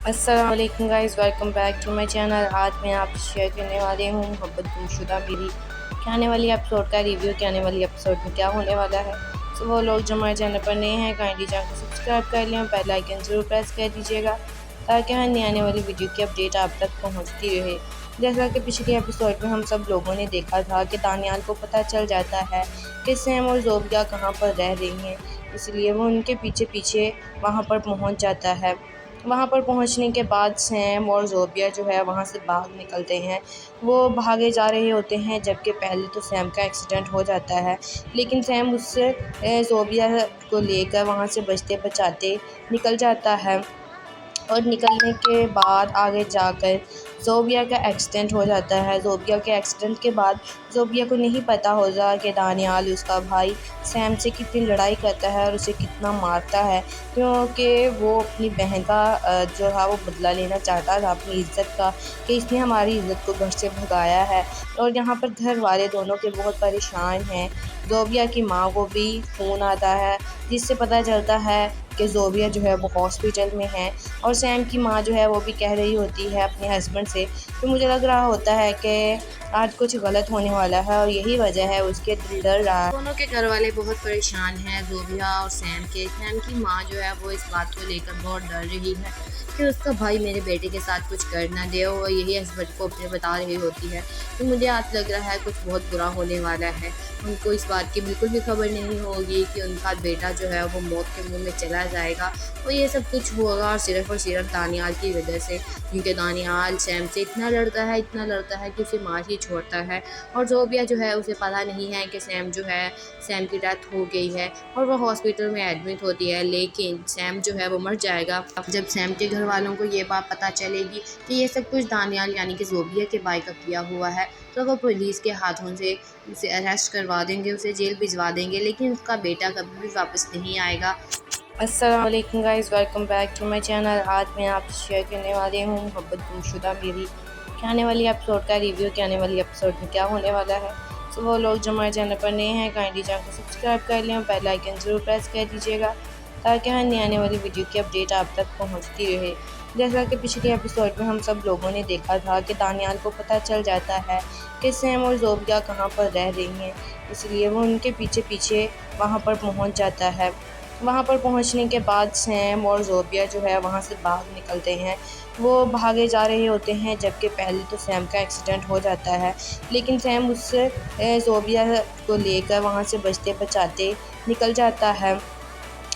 अस्सलाम वालेकुम guys, welcome back to my channel. आज मैं आपसे शेयर करने वाली हूँ मोहब्बत गुमशुदा मेरी क्या आने वाली एपिसोड का रिव्यू कि आने वाली एपिसोड में क्या होने वाला है। तो वो लोग जो हमारे चैनल पर नए हैं काइंडली चैनल को सब्सक्राइब कर लें, बेल आइकन ज़रूर प्रेस कर दीजिएगा ताकि हर नई आने वाली वीडियो की अपडेट आप तक पहुँचती रहे। जैसा कि पिछले एपिसोड में हम सब लोगों ने देखा था कि दानियाल को पता चल जाता है कि सैम और ज़ोबिया कहाँ पर रह रही हैं, इसलिए वो उनके पीछे पीछे वहाँ पर पहुँच जाता है। वहाँ पर पहुँचने के बाद सैम और ज़ोबिया जो है वहाँ से भाग निकलते हैं। वो भागे जा रहे होते हैं, जबकि पहले तो सैम का एक्सीडेंट हो जाता है, लेकिन सैम उससे ज़ोबिया को लेकर वहाँ से बचते बचाते निकल जाता है। और निकलने के बाद आगे जाकर ज़ोबिया का एक्सीडेंट हो जाता है। ज़ोबिया के एक्सीडेंट के बाद ज़ोबिया को नहीं पता होता कि दानियाल उसका भाई सैम से कितनी लड़ाई करता है और उसे कितना मारता है, क्योंकि वो अपनी बहन का जो है वो बदला लेना चाहता था अपनी इज़्ज़त का, कि इसने हमारी इज़्ज़त को घर से भगाया है। और यहाँ पर घर वाले दोनों के बहुत परेशान हैं। ज़ोबिया की माँ को भी फ़ोन आता है, जिससे पता चलता है कि ज़ोबिया जो है वो हॉस्पिटल में है। और सैम की माँ जो है वो भी कह रही होती है अपने हस्बैंड से, तो मुझे लग रहा होता है कि आज कुछ गलत होने वाला है और यही वजह है उसके दिल डर रहा है। दोनों के घर वाले बहुत परेशान हैं, ज़ोबिया और सैम के। सैम की माँ जो है वो इस बात को लेकर बहुत डर रही है कि उसका भाई मेरे बेटे के साथ कुछ कर ना दे, और यही हस्बैंड को अपने बता रही होती है। तो मुझे आज लग रहा है कुछ बहुत बुरा होने वाला है। उनको इस बात की बिल्कुल भी खबर नहीं होगी कि उनका बेटा जो है वो मौत के मुंह में चला जाएगा, और ये सब कुछ होगा और सिर्फ दानियाल की वजह से, क्योंकि दानियाल सैम से इतना लड़ता है कि उसे मार ही छोड़ता है। और ज़ोबिया जो है उसे पता नहीं है कि सैम की डेथ हो गई है, और वो हॉस्पिटल में एडमिट होती है, लेकिन सैम जो है वो मर जाएगा। जब सैम के घर वालों को ये बात पता चलेगी कि ये सब कुछ दानियाल यानी कि ज़ोबिया के भाई का किया हुआ है, तो वो पुलिस के हाथों से उसे अरेस्ट करवा देंगे, उसे जेल भिजवा देंगे, लेकिन उसका बेटा कभी भी वापस नहीं आएगा। अस्सलाम वालेकुम guys, welcome back to my channel. आज मैं आपसे शेयर करने वाली हूँ मोहब्बत गुमशुदा मेरी क्या आने वाली एपिसोड का रिव्यू कि आने वाली एपिसोड में क्या होने वाला है। तो वो लोग जो हमारे चैनल पर नए हैं काइंडली चैनल को सब्सक्राइब कर लें, बेल आइकन ज़रूर प्रेस कर दीजिएगा ताकि हर नई आने वाली वीडियो की अपडेट आप तक पहुँचती रहे। जैसा कि पिछले एपिसोड में हम सब लोगों ने देखा था कि दानियाल को पता चल जाता है कि सैम और ज़ोबिया कहाँ पर रह रही हैं, इसलिए वो उनके पीछे पीछे वहाँ पर पहुँच जाता है। वहाँ पर पहुँचने के बाद सैम और ज़ोबिया जो है वहाँ से भाग निकलते हैं। वो भागे जा रहे होते हैं, जबकि पहले तो सैम का एक्सीडेंट हो जाता है, लेकिन सैम उससे ज़ोबिया को लेकर वहाँ से बचते बचाते निकल जाता है।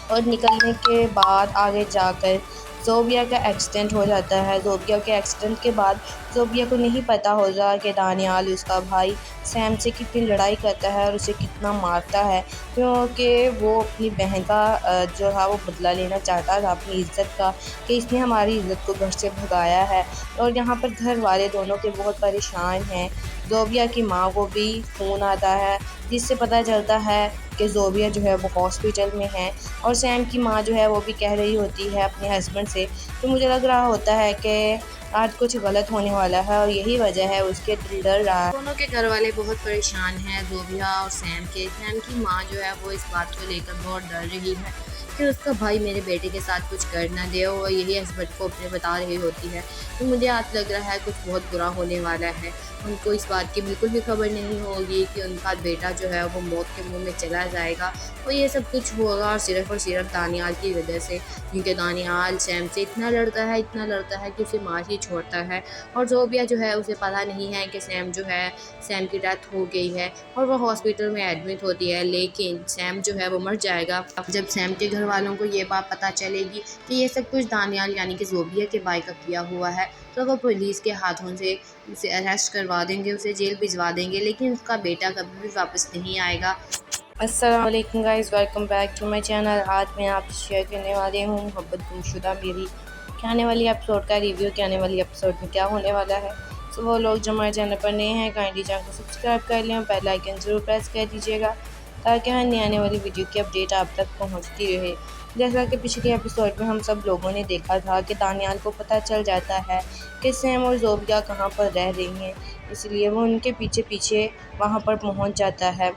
और निकलने के बाद आगे जाकर ज़ोबिया का एक्सीडेंट हो जाता है। ज़ोबिया के एक्सीडेंट के बाद ज़ोबिया को नहीं पता होता कि दानियाल उसका भाई सैम से कितनी लड़ाई करता है और उसे कितना मारता है, क्योंकि वो अपनी बहन का जो है वो बदला लेना चाहता था अपनी इज़्ज़त का, कि इसने हमारी इज़्ज़त को घर से भगाया है। और यहाँ पर घर वाले दोनों के बहुत परेशान हैं। ज़ोबिया की माँ को भी फ़ोन आता है, जिससे पता चलता है कि ज़ोबिया जो है वो हॉस्पिटल में है। और सैम की माँ जो है वो भी कह रही होती है अपने हस्बैंड से, तो मुझे लग रहा होता है कि आज कुछ गलत होने वाला है और यही वजह है उसके दिल डर रहा है। दोनों के घर वाले बहुत परेशान हैं, ज़ोबिया और सैम के। सैम की माँ जो है वो इस बात को लेकर बहुत डर रही है कि उसका भाई मेरे बेटे के साथ कुछ कर ना दे, और यही हस्बैंड को अपने बता रही होती है। तो मुझे आज लग रहा है कुछ बहुत बुरा होने वाला है। उनको इस बात की बिल्कुल भी खबर नहीं होगी कि उनका बेटा जो है वो मौत के मुंह में चला जाएगा, और ये सब कुछ होगा और सिर्फ दानियाल की वजह से, क्योंकि दानियाल सैम से इतना लड़ता है कि उसे मार ही छोड़ता है। और ज़ोबिया जो है उसे पता नहीं है कि सैम की डेथ हो गई है, और वो हॉस्पिटल में एडमिट होती है, लेकिन सैम जो है वो मर जाएगा। जब सैम के घर वालों को ये बात पता चलेगी कि ये सब कुछ दानियाल यानी कि ज़ोबिया के भाई का किया हुआ है, तो वो पुलिस के हाथों से उसे अरेस्ट करवा देंगे, उसे जेल भिजवा देंगे, लेकिन उसका बेटा कभी भी वापस नहीं आएगा। अस्सलाम वालेकुम guys, welcome back to my channel. आज मैं आपसे शेयर करने वाली हूँ मोहब्बत गुमशुदा मेरी क्या आने वाली एपिसोड का रिव्यू कि आने वाली एपिसोड में क्या होने वाला है। तो वो लोग जो हमारे चैनल पर नए हैं काइंडली चैनल को सब्सक्राइब कर लें, बेल आइकन ज़रूर प्रेस कर दीजिएगा ताकि हर नई आने वाली वीडियो की अपडेट आप तक पहुँचती रहे। जैसा कि पिछले एपिसोड में हम सब लोगों ने देखा था कि दानियाल को पता चल जाता है कि सैम और ज़ोबिया कहाँ पर रह रही हैं, इसलिए वो उनके पीछे पीछे वहाँ पर पहुँच जाता है।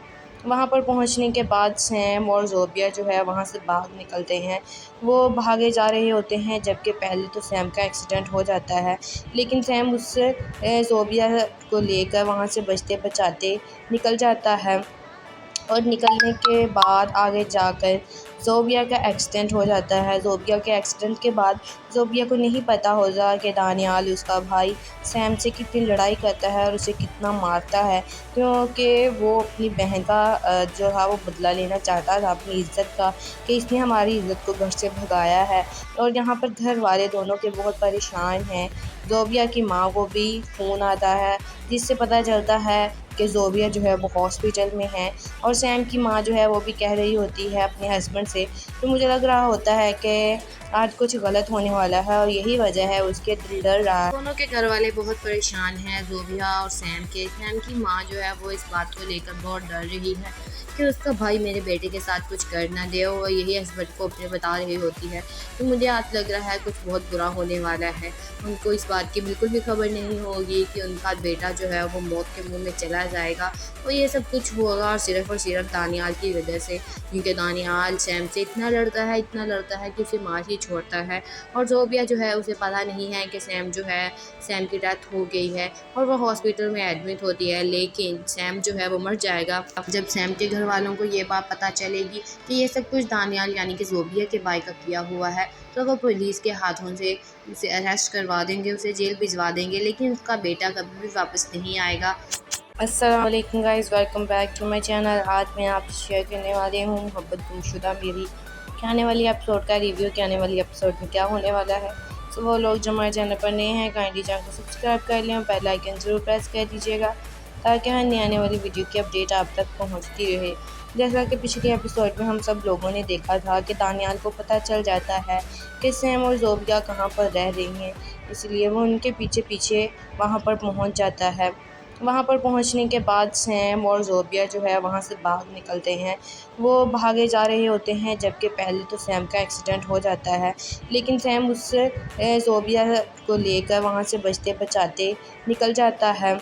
वहाँ पर पहुँचने के बाद सैम और ज़ोबिया जो है वहाँ से भाग निकलते हैं। वो भागे जा रहे होते हैं, जबकि पहले तो सैम का एक्सीडेंट हो जाता है, लेकिन सैम उससे ज़ोबिया को लेकर वहाँ से बचते बचाते निकल जाता है। और निकलने के बाद आगे जाकर ज़ोबिया का एक्सीडेंट हो जाता है। ज़ोबिया के एक्सीडेंट के बाद ज़ोबिया को नहीं पता होता कि दानियाल उसका भाई सैम से कितनी लड़ाई करता है और उसे कितना मारता है, क्योंकि वो अपनी बहन का जो है वो बदला लेना चाहता था अपनी इज़्ज़त का, कि इसने हमारी इज़्ज़त को घर से भगाया है। और यहाँ पर घर वाले दोनों के बहुत परेशान हैं। ज़ोबिया की माँ को भी फ़ोन आता है, जिससे पता चलता है कि ज़ोबिया जो है वो हॉस्पिटल में है। और सैम की माँ जो है वो भी कह रही होती है अपने हस्बैंड से, तो मुझे लग रहा होता है कि आज कुछ गलत होने वाला है और यही वजह है उसके दिल डर रहा है। दोनों के घर वाले बहुत परेशान हैं, ज़ोबिया और सैम के। सैम की माँ जो है वो इस बात को लेकर बहुत डर रही है कि उसका भाई मेरे बेटे के साथ कुछ कर ना दे, और यही हस्बैंड को अपने बता रही होती है। तो मुझे आज लग रहा है कुछ बहुत बुरा होने वाला है। उनको इस बात की बिल्कुल भी खबर नहीं होगी कि उनका बेटा जो है वो मौत के मुंह में चला जाएगा, और ये सब कुछ होगा और सिर्फ दानियाल की वजह से, क्योंकि दानियाल सैम से इतना लड़ता है कि उसे मार ही छोड़ता है। और ज़ोबिया जो है उसे पता नहीं है कि सैम की डेथ हो गई है, और वह हॉस्पिटल में एडमिट होती है, लेकिन सैम जो है वो मर जाएगा। जब सैम के घर वालों को ये बात पता चलेगी कि ये सब कुछ दानियाल यानी कि ज़ोबिया के भाई का किया हुआ है, तो वो पुलिस के हाथों से उसे अरेस्ट करवा देंगे, उसे जेल भिजवा देंगे, लेकिन उसका बेटा कभी भी वापस नहीं आएगा। अस्सलाम वालेकुम guys, welcome back to my channel. आज मैं आपसे शेयर करने वाली हूँ मोहब्बत गुमशुदा मेरी के आने वाली एपिसोड का रिव्यू कि आने वाली एपिसोड में क्या होने वाला है। तो वो लोग जो हमारे चैनल पर नए हैं काइंडली चैनल को सब्सक्राइब कर लें और बेल आइकन ज़रूर प्रेस कर दीजिएगा, ताकि हर नई आने वाली वीडियो की अपडेट आप तक पहुँचती रहे। जैसा कि पिछले एपिसोड में हम सब लोगों ने देखा था कि दानियाल को पता चल जाता है कि सैम और ज़ोबिया कहाँ पर रह रही हैं, इसलिए वो उनके पीछे पीछे वहाँ पर पहुँच जाता है। वहाँ पर पहुँचने के बाद सैम और ज़ोबिया जो है वहाँ से भाग निकलते हैं। वो भागे जा रहे होते हैं, जबकि पहले तो सैम का एक्सीडेंट हो जाता है, लेकिन सैम उससे ज़ोबिया को लेकर वहाँ से बचते बचाते निकल जाता है।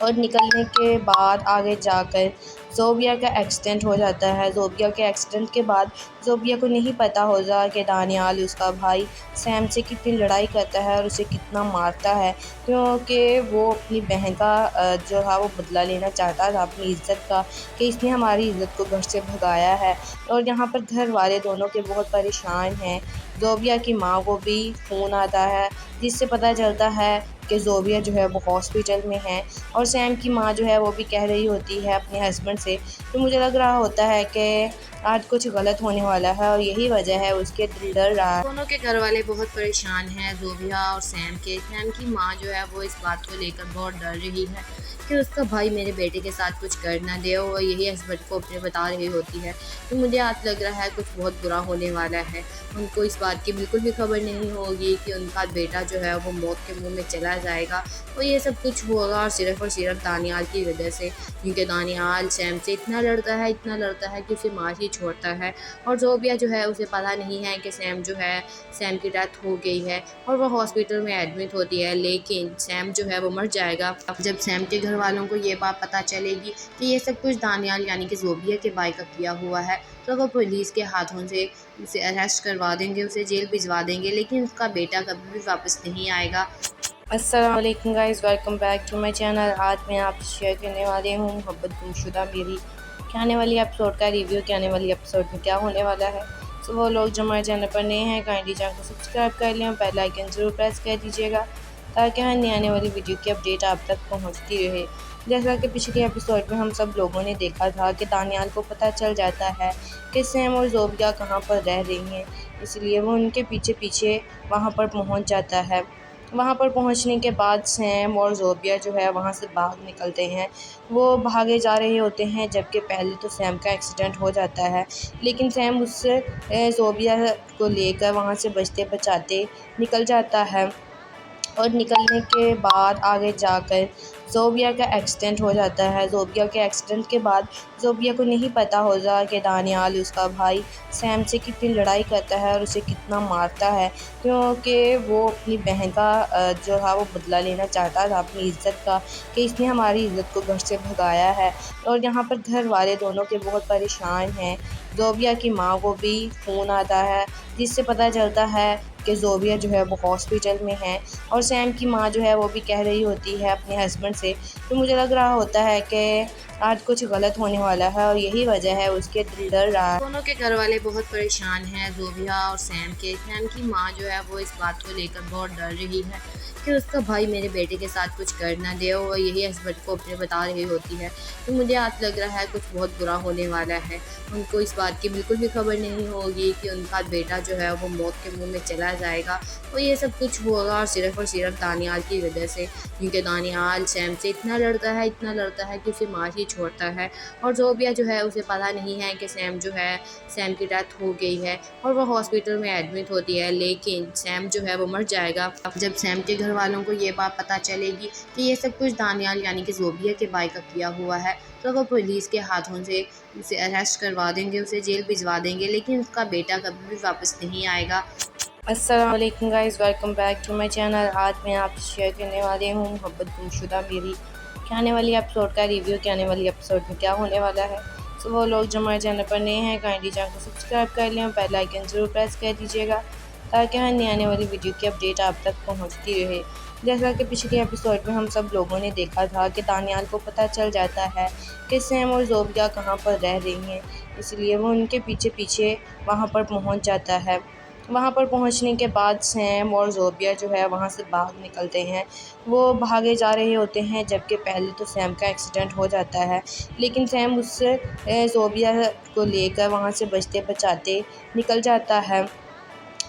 और निकलने के बाद आगे जाकर ज़ोबिया का एक्सीडेंट हो जाता है। ज़ोबिया के एक्सीडेंट के बाद ज़ोबिया को नहीं पता होता कि दानियाल उसका भाई सैम से कितनी लड़ाई करता है और उसे कितना मारता है, क्योंकि वो अपनी बहन का जो है वो बदला लेना चाहता था अपनी इज़्ज़त का, कि इसने हमारी इज़्ज़त को घर से भगाया है। और यहाँ पर घर वाले दोनों के बहुत परेशान हैं। ज़ोबिया की माँ को भी फ़ोन आता है, जिससे पता चलता है कि ज़ोबिया जो है वो हॉस्पिटल में है। और सैम की माँ जो है वो भी कह रही होती है अपने हस्बैंड से, तो मुझे लग रहा होता है कि आज कुछ गलत होने वाला है और यही वजह है उसके दिल डर रहा है। दोनों के घर वाले बहुत परेशान हैं, ज़ोबिया और सैम के। सैम की माँ जो है वो इस बात को लेकर बहुत डर रही है कि उसका भाई मेरे बेटे के साथ कुछ कर ना दे, और यही हस्बैंड को अपने बता रही होती है। तो मुझे आज लग रहा है कुछ बहुत बुरा होने वाला है। उनको इस बात की बिल्कुल भी खबर नहीं होगी कि उनका बेटा जो है वो मौत के मुंह में चला जाएगा, और ये सब कुछ होगा और सिर्फ दानियाल की वजह से, क्योंकि दानियाल सैम से इतना लड़ता है कि उसे मार ही छोड़ता है। और ज़ोबिया जो है उसे पता नहीं है कि सैम की डेथ हो गई है, और वह हॉस्पिटल में एडमिट होती है, लेकिन सैम जो है वो मर जाएगा। जब सैम के घर वालों को ये बात पता चलेगी कि ये सब कुछ दानियाल यानी कि ज़ोबिया के भाई का किया हुआ है, तो वो पुलिस के हाथों से उसे अरेस्ट करवा देंगे, उसे जेल भिजवा देंगे, लेकिन उसका बेटा कभी भी वापस नहीं आएगा। अस्सलाम वालेकुम guys, welcome back to my channel. आज मैं आपसे शेयर करने वाली हूँ मोहब्बत गुमशुदा मेरी के आने वाली एपिसोड का रिव्यू कि आने वाली एपिसोड में क्या होने वाला है। तो वो लोग जो हमारे चैनल पर नए हैं काइंडली चैनल को सब्सक्राइब कर लें और बेल आइकन ज़रूर प्रेस कर दीजिएगा, ताकि हर नई आने वाली वीडियो की अपडेट आप तक पहुँचती रहे। जैसा कि पिछले एपिसोड में हम सब लोगों ने देखा था कि दानियाल को पता चल जाता है कि सैम और ज़ोबिया कहाँ पर रह रही हैं, इसलिए वो उनके पीछे पीछे वहाँ पर पहुँच जाता है। वहाँ पर पहुँचने के बाद सैम और ज़ोबिया जो है वहाँ से भाग निकलते हैं। वो भागे जा रहे होते हैं, जबकि पहले तो सैम का एक्सीडेंट हो जाता है, लेकिन सैम उससे ज़ोबिया को लेकर वहाँ से बचते बचाते निकल जाता है। और निकलने के बाद आगे जाकर ज़ोबिया का एक्सीडेंट हो जाता है। ज़ोबिया के एक्सीडेंट के बाद ज़ोबिया को नहीं पता होता कि दानियाल उसका भाई सैम से कितनी लड़ाई करता है और उसे कितना मारता है, क्योंकि वो अपनी बहन का जो था वो बदला लेना चाहता था अपनी इज़्ज़त का, कि इसने हमारी इज़्ज़त को घर से भगाया है। और यहाँ पर घर वाले दोनों के बहुत परेशान हैं। ज़ोबिया की माँ को भी फ़ोन आता है जिससे पता चलता है कि ज़ोबिया जो है वो हॉस्पिटल में है, और सैम की माँ जो है वो भी कह रही होती है अपने हस्बैंड से, तो मुझे लग रहा होता है कि आज कुछ गलत होने वाला है और यही वजह है उसके दिल डर रहा है। दोनों के घर वाले बहुत परेशान हैं, ज़ोबिया और सैम के। सैम की माँ जो है वो इस बात को लेकर बहुत डर रही है कि उसका भाई मेरे बेटे के साथ कुछ कर ना दे, और यही हस्बैंड को अपने बता रही होती है। तो मुझे आज लग रहा है कुछ बहुत बुरा होने वाला है। उनको इस बात की बिल्कुल भी खबर नहीं होगी कि उनका बेटा जो है वो मौत के मुंह में चला जाएगा, और ये सब कुछ होगा और सिर्फ दानियाल की वजह से, क्योंकि दानियाल सैम से इतना लड़ता है कि उसे मार ही छोड़ता है। और ज़ोबिया जो है उसे पता नहीं है कि सैम की डेथ हो गई है, और वह हॉस्पिटल में एडमिट होती है, लेकिन सैम जो है वो मर जाएगा। जब सैम के घर वालों को ये बात पता चलेगी कि ये सब कुछ दानियाल यानी कि ज़ोबिया के भाई का किया हुआ है, तो वो पुलिस के हाथों से उसे अरेस्ट करवा देंगे, उसे जेल भिजवा देंगे, लेकिन उसका बेटा कभी भी वापस नहीं आएगा। अस्सलाम वालेकुम guys, welcome back to my channel. आज मैं आपसे शेयर करने वाली हूँ मोहब्बत गुमशुदा मेरी के आने वाली एपिसोड का रिव्यू कि आने वाली एपिसोड में क्या होने वाला है। तो वो लोग जो हमारे चैनल पर नए हैं काइंडली चैनल को सब्सक्राइब कर लें और बेल आइकन ज़रूर प्रेस कर दीजिएगा, ताकि हर नई आने वाली वीडियो की अपडेट आप तक पहुँचती रहे। जैसा कि पिछले एपिसोड में हम सब लोगों ने देखा था कि दानियाल को पता चल जाता है कि सैम और ज़ोबिया कहाँ पर रह रही हैं, इसलिए वो उनके पीछे पीछे वहाँ पर पहुँच जाता है। वहाँ पर पहुँचने के बाद सैम और ज़ोबिया जो है वहाँ से भाग निकलते हैं। वो भागे जा रहे होते हैं, जबकि पहले तो सैम का एक्सीडेंट हो जाता है, लेकिन सैम उससे ज़ोबिया को लेकर वहाँ से बचते बचाते निकल जाता है।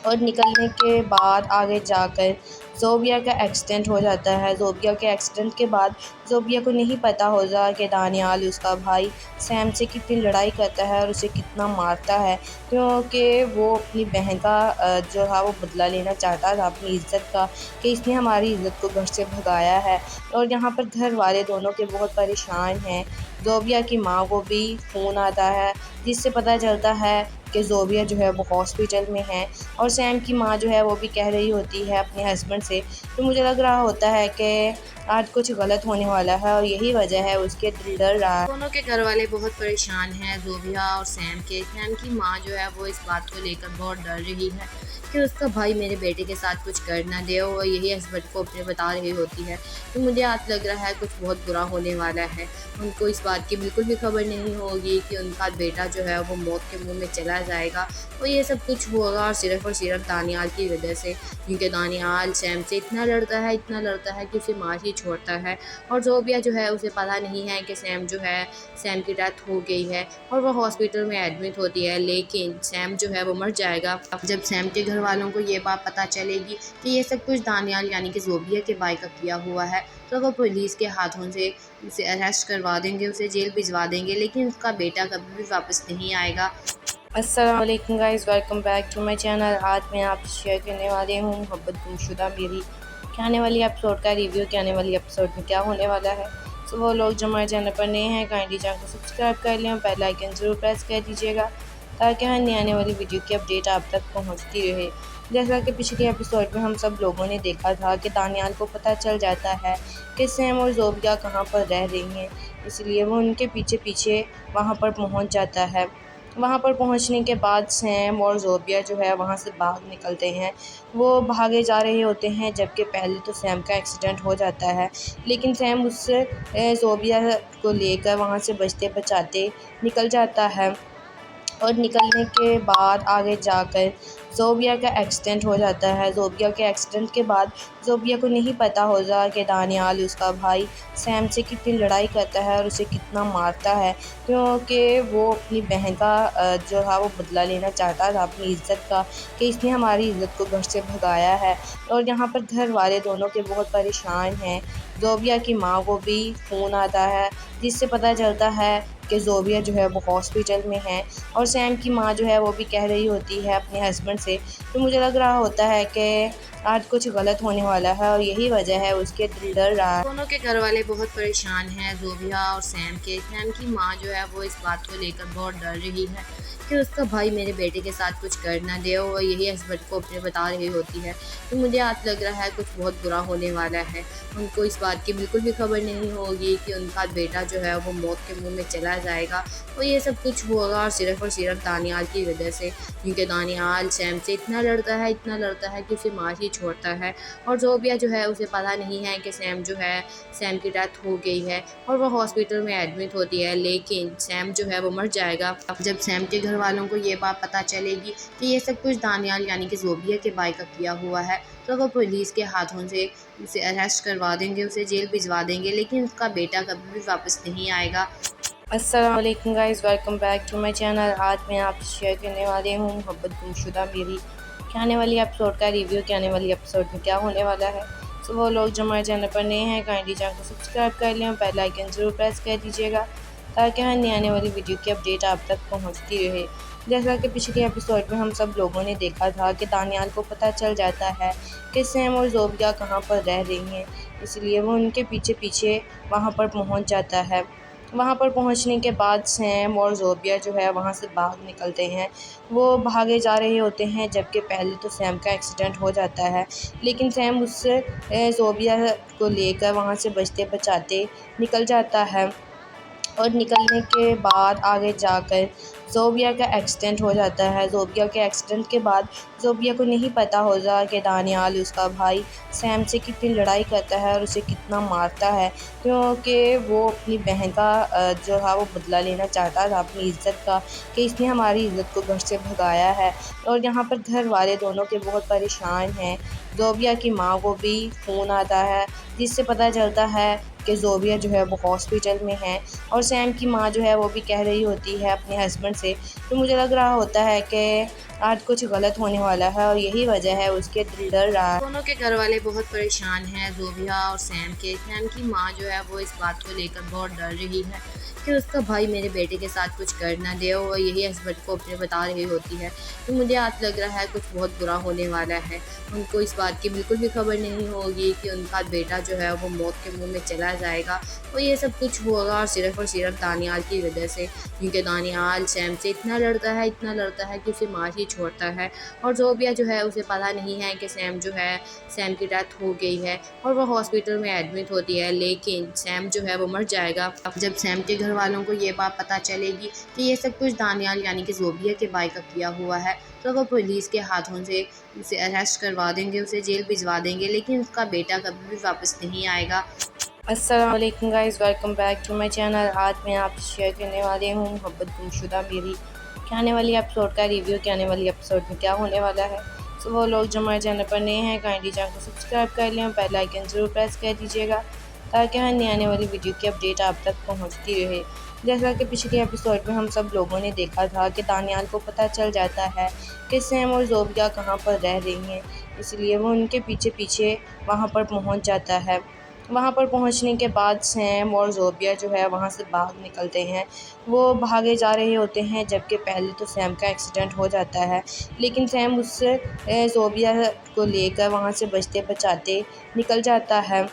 और निकलने के बाद आगे जाकर ज़ोबिया का एक्सीडेंट हो जाता है। ज़ोबिया के एक्सीडेंट के बाद ज़ोबिया को नहीं पता होता कि दानियाल उसका भाई सैम से कितनी लड़ाई करता है और उसे कितना मारता है, क्योंकि वो अपनी बहन का जो था वो बदला लेना चाहता था अपनी इज़्ज़त का, कि इसने हमारी इज़्ज़त को घर से भगाया है। और यहाँ पर घर वाले दोनों के बहुत परेशान हैं। ज़ोबिया की माँ को भी फ़ोन आता है जिससे पता चलता है कि ज़ोबिया जो है वो हॉस्पिटल में है, और सैम की माँ जो है वो भी कह रही होती है अपने हस्बैंड से, तो मुझे लग रहा होता है कि आज कुछ गलत होने वाला है और यही वजह है उसके दिल डर रहा है। दोनों के घर वाले बहुत परेशान हैं, ज़ोबिया और सैम के। सैम की माँ जो है वो इस बात को लेकर बहुत डर रही है कि उसका भाई मेरे बेटे के साथ कुछ कर ना दे, और यही हस्बैंड को अपने बता रही होती है। तो मुझे आज लग रहा है कुछ बहुत बुरा होने वाला है। उनको इस बात की बिल्कुल भी खबर नहीं होगी कि उनका बेटा जो है वो मौत के मुंह में चला जाएगा, और ये सब कुछ होगा और सिर्फ दानियाल की वजह से, क्योंकि दानियाल सैम से इतना लड़ता है कि उसे मार ही छोड़ता है। और ज़ोबिया जो है उसे पता नहीं है कि सैम की डेथ हो गई है, और वह हॉस्पिटल में एडमिट होती है, लेकिन सैम जो है वो मर जाएगा। जब सैम के घर वालों को ये बात पता चलेगी कि ये सब कुछ दानियाल यानी कि ज़ोबिया के भाई का किया हुआ है, तो वो पुलिस के हाथों से उसे अरेस्ट करवा देंगे, उसे जेल भिजवा देंगे, लेकिन उसका बेटा कभी भी वापस नहीं आएगा। अस्सलाम वालेकुम guys, welcome back to my channel. आज मैं आपसे शेयर करने वाली हूँ मोहब्बत गुमशुदा मेरी के आने वाली एपिसोड का रिव्यू कि आने वाली एपिसोड में क्या होने वाला है। तो वो लोग जो हमारे चैनल पर नए हैं काइंडली चैनल को सब्सक्राइब कर लें और बेल आइकन ज़रूर प्रेस कर दीजिएगा, ताकि हर नई आने वाली वीडियो की अपडेट आप तक पहुँचती रहे। जैसा कि पिछले एपिसोड में हम सब लोगों ने देखा था कि दानियाल को पता चल जाता है कि सैम और ज़ोबिया कहाँ पर रह रही हैं, इसलिए वो उनके पीछे पीछे वहाँ पर पहुँच जाता है। वहाँ पर पहुँचने के बाद सैम और ज़ोबिया जो है वहाँ से भाग निकलते हैं। वो भागे जा रहे होते हैं, जबकि पहले तो सैम का एक्सीडेंट हो जाता है, लेकिन सैम उससे ज़ोबिया को लेकर वहाँ से बचते बचाते निकल जाता है। और निकलने के बाद आगे जाकर ज़ोबिया का एक्सीडेंट हो जाता है। ज़ोबिया के एक्सीडेंट के बाद ज़ोबिया को नहीं पता होता कि दानियाल उसका भाई सैम से कितनी लड़ाई करता है और उसे कितना मारता है, क्योंकि वो अपनी बहन का जो था वो बदला लेना चाहता था अपनी इज़्ज़त का, कि इसने हमारी इज़्ज़त को घर से भगाया है। और यहाँ पर घर वाले दोनों के बहुत परेशान हैं। ज़ोबिया की माँ को भी फ़ोन आता है जिससे पता चलता है कि ज़ोबिया जो है वो हॉस्पिटल में है, और सैम की माँ जो है वो भी कह रही होती है अपने हस्बैंड से, तो मुझे लग रहा होता है कि आज कुछ गलत होने वाला है और यही वजह है उसके दिल डर रहा है। दोनों के घर वाले बहुत परेशान हैं, ज़ोबिया और सैम के। सैम की माँ जो है वो इस बात को लेकर बहुत डर रही है कि उसका भाई मेरे बेटे के साथ कुछ कर ना दे, और यही हस्बैंड को अपने बता रही होती है। तो मुझे आज लग रहा है कुछ बहुत बुरा होने वाला है। उनको इस बात की बिल्कुल भी खबर नहीं होगी कि उनका बेटा जो है वो मौत के मुंह में चला जाएगा, और ये सब कुछ होगा और सिर्फ दानियाल की वजह से, क्योंकि दानियाल सैम से इतना लड़ता है कि उसे मार ही छोड़ता है। और ज़ोबिया जो है उसे पता नहीं है कि सैम की डेथ हो गई है, और वो हॉस्पिटल में एडमिट होती है। लेकिन सैम जो है वो मर जाएगा। जब सैम के घर वालों को ये बात पता चलेगी कि ये सब कुछ दानियाल यानी कि ज़ोबिया के भाई का किया हुआ है, तो वो पुलिस के हाथों से उसे अरेस्ट करवा देंगे, उसे जेल भिजवा देंगे, लेकिन उसका बेटा कभी भी वापस नहीं आएगा। अस्सलाम वालेकुम guys, welcome back to my channel. आज मैं आपसे शेयर करने वाली हूँ मोहब्बत गुमशुदा मेरी के आने वाली एपिसोड का रिव्यू के आने वाली एपिसोड में क्या होने वाला है। सो वो लोग जो हमारे चैनल पर नए हैं काइंडली चैनल को सब्सक्राइब कर लें, बेल आइकन ज़रूर प्रेस कर दीजिएगा ताकि हर नई आने वाली वीडियो की अपडेट आप तक पहुँचती रहे। जैसा कि पिछले एपिसोड में हम सब लोगों ने देखा था कि दानियाल को पता चल जाता है कि सैम और ज़ोबिया कहाँ पर रह रही हैं, इसलिए वो उनके पीछे पीछे वहाँ पर पहुँच जाता है। वहाँ पर पहुँचने के बाद सैम और ज़ोबिया जो है वहाँ से भाग निकलते हैं। वो भागे जा रहे होते हैं, जबकि पहले तो सैम का एक्सीडेंट हो जाता है, लेकिन सैम उससे ज़ोबिया को लेकर वहाँ से बचते बचाते निकल जाता है। और निकलने के बाद आगे जाकर ज़ोबिया का एक्सीडेंट हो जाता है। ज़ोबिया के एक्सीडेंट के बाद ज़ोबिया को नहीं पता होता कि दानियाल उसका भाई सैम से कितनी लड़ाई करता है और उसे कितना मारता है, क्योंकि वो अपनी बहन का जो है वो बदला लेना चाहता था अपनी इज़्ज़त का, कि इसने हमारी इज़्ज़त को घर से भगाया है। और यहाँ पर घर वाले दोनों के बहुत परेशान हैं। ज़ोबिया की माँ को भी फ़ोन आता है, जिससे पता चलता है कि ज़ोबिया जो है वो हॉस्पिटल में है, और सैम की माँ जो है वो भी कह रही होती है अपने हस्बैंड से। तो मुझे लग रहा होता है कि आज कुछ गलत होने वाला है और यही वजह है उसके दिल डर रहा है। दोनों के घर वाले बहुत परेशान हैं, ज़ोबिया और सैम के। सैम की माँ जो है वो इस बात को लेकर बहुत डर रही है कि उसका भाई मेरे बेटे के साथ कुछ कर ना दे, और यही हस्बैंड को अपने बता रही होती है। तो मुझे आज लग रहा है कुछ बहुत बुरा होने वाला है। उनको इस बात की बिल्कुल भी खबर नहीं होगी कि उनका बेटा जो है वो मौत के मुंह में चला जाएगा, और ये सब कुछ होगा और सिर्फ दानियाल की वजह से, क्योंकि दानियाल सैम से इतना लड़ता है कि उसे मार ही छोड़ता है। और ज़ोबिया जो है उसे पता नहीं है कि सैम की डेथ हो गई है, और वो हॉस्पिटल में एडमिट होती है। लेकिन सैम जो है वो मर जाएगा। जब सैम के घर वालों को ये बात पता चलेगी कि ये सब कुछ दानियाल यानी कि ज़ोबिया के भाई का किया हुआ है, तो वो पुलिस के हाथों से उसे अरेस्ट करवा देंगे, उसे जेल भिजवा देंगे, लेकिन उसका बेटा कभी भी वापस नहीं आएगा। अस्सलाम वालेकुम guys, welcome back to my channel. आज मैं आपसे शेयर करने वाली हूँ मोहब्बत गुमशुदा मेरी के आने वाली एपिसोड का रिव्यू के आने वाली एपिसोड में क्या होने वाला है। सो वो लोग जो हमारे चैनल पर नए हैं काइंडली चैनल को सब्सक्राइब कर लें, बेल आइकन ज़रूर प्रेस कर दीजिएगा ताकि हर नई आने वाली वीडियो की अपडेट आप तक पहुँचती रहे। जैसा कि पिछले एपिसोड में हम सब लोगों ने देखा था कि दानियाल को पता चल जाता है कि सैम और ज़ोबिया कहाँ पर रह रही हैं, इसलिए वो उनके पीछे पीछे वहाँ पर पहुँच जाता है। वहाँ पर पहुँचने के बाद सैम और ज़ोबिया जो है वहाँ से भाग निकलते हैं। वो भागे जा रहे होते हैं, जबकि पहले तो सैम का एक्सीडेंट हो जाता है, लेकिन सैम उससे ज़ोबिया को लेकर वहाँ से बचते बचाते निकल जाता है।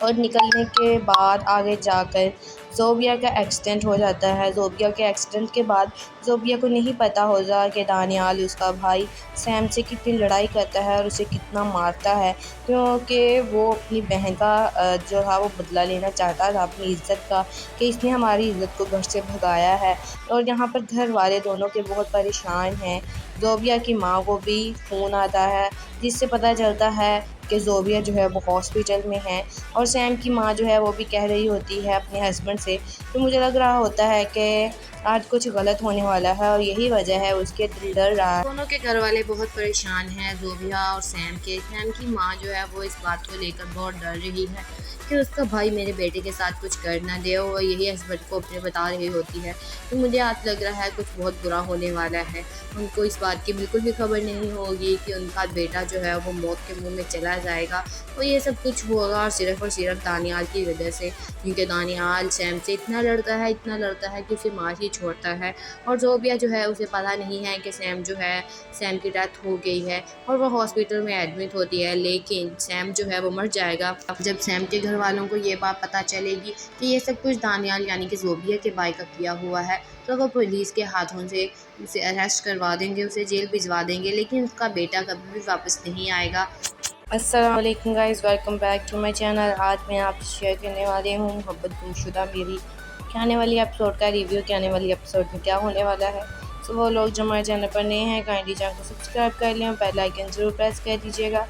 और निकलने के बाद आगे जाकर ज़ोबिया का एक्सीडेंट हो जाता है। ज़ोबिया के एक्सीडेंट के बाद ज़ोबिया को नहीं पता होता कि दानियाल उसका भाई सैम से कितनी लड़ाई करता है और उसे कितना मारता है, क्योंकि वो अपनी बहन का जो है वो बदला लेना चाहता था अपनी इज़्ज़त का, कि इसने हमारी इज़्ज़त को घर से भगाया है। और यहाँ पर घर वाले दोनों के बहुत परेशान हैं। ज़ोबिया की माँ को भी फ़ोन आता है, जिससे पता चलता है कि ज़ोबिया जो है वो हॉस्पिटल में है, और सैम की माँ जो है वो भी कह रही होती है अपने हस्बैंड से। तो मुझे लग रहा होता है कि आज कुछ गलत होने वाला है और यही वजह है उसके दिल डर रहा है। दोनों के घर वाले बहुत परेशान हैं, ज़ोबिया और सैम के। सैम की माँ जो है वो इस बात को लेकर बहुत डर रही है कि उसका भाई मेरे बेटे के साथ कुछ कर ना दे, और यही हस्बैंड को अपने बता रही होती है। तो मुझे आज लग रहा है कुछ बहुत बुरा होने वाला है। उनको इस बात की बिल्कुल भी खबर नहीं होगी कि उनका बेटा जो है वो मौत के मुंह में चला जाएगा, और ये सब कुछ होगा और सिर्फ दानियाल की वजह से, क्योंकि दानियाल सैम से इतना लड़ता है कि उसे मार ही छोड़ता है और ज़ोबिया जो है उसे पता नहीं है कि सैम की डेथ हो गई है और वो हॉस्पिटल में एडमिट होती है। लेकिन सैम जो है वो मर जाएगा। जब सैम के घर वालों को ये बात पता चलेगी कि ये सब कुछ दानियाल यानी कि ज़ोबिया के भाई का किया हुआ है, तो वो पुलिस के हाथों से उसे अरेस्ट करवा देंगे, उसे जेल भिजवा देंगे, लेकिन उसका बेटा कभी भी वापस नहीं आएगा। अस्सलाम वालेकुम guys, welcome back to my channel. आज मैं आपसे शेयर करने वाली हूँ मोहब्बत गुमशुदा मेरी के आने वाली एपिसोड का रिव्यू के आने वाली एपिसोड में क्या होने वाला है। तो वो लोग जो हमारे चैनल पर नए हैं काइंडली चैनल को सब्सक्राइब कर लें और बेल आइकन ज़रूर प्रेस कर दीजिएगा